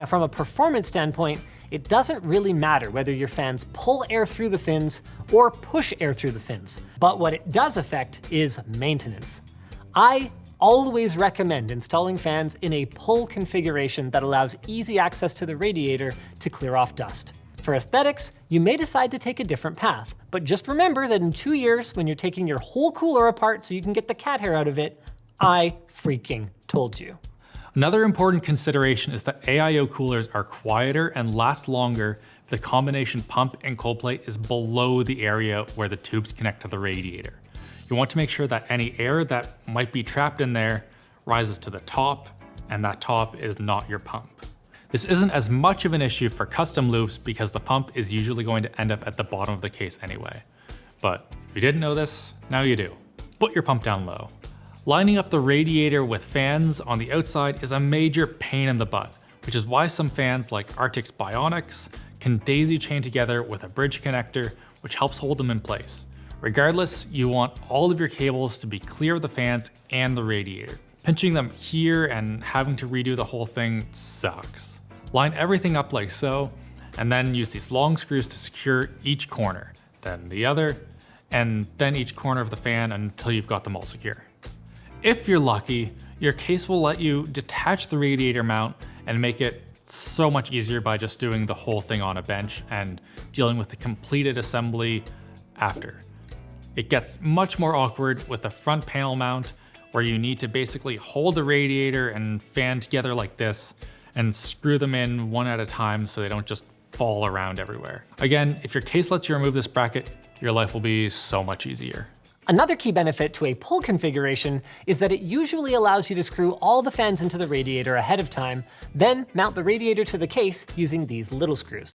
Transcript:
Now, from a performance standpoint, it doesn't really matter whether your fans pull air through the fins or push air through the fins, but what it does affect is maintenance. I always recommend installing fans in a pull configuration that allows easy access to the radiator to clear off dust. For aesthetics, you may decide to take a different path, but just remember that in 2 years, when you're taking your whole cooler apart so you can get the cat hair out of it, I freaking told you. Another important consideration is that AIO coolers are quieter and last longer if the combination pump and cold plate is below the area where the tubes connect to the radiator. You want to make sure that any air that might be trapped in there rises to the top, and that top is not your pump. This isn't as much of an issue for custom loops because the pump is usually going to end up at the bottom of the case anyway. But if you didn't know this, now you do. Put your pump down low. Lining up the radiator with fans on the outside is a major pain in the butt, which is why some fans like Arctic's Bionics can daisy chain together with a bridge connector, which helps hold them in place. Regardless, you want all of your cables to be clear of the fans and the radiator. Pinching them here and having to redo the whole thing sucks. Line everything up like so, and then use these long screws to secure each corner, then the other, and then each corner of the fan until you've got them all secure. If you're lucky, your case will let you detach the radiator mount and make it so much easier by just doing the whole thing on a bench and dealing with the completed assembly after. It gets much more awkward with the front panel mount, where you need to basically hold the radiator and fan together like this and screw them in one at a time so they don't just fall around everywhere. Again, if your case lets you remove this bracket, your life will be so much easier. Another key benefit to a pull configuration is that it usually allows you to screw all the fans into the radiator ahead of time, then mount the radiator to the case using these little screws.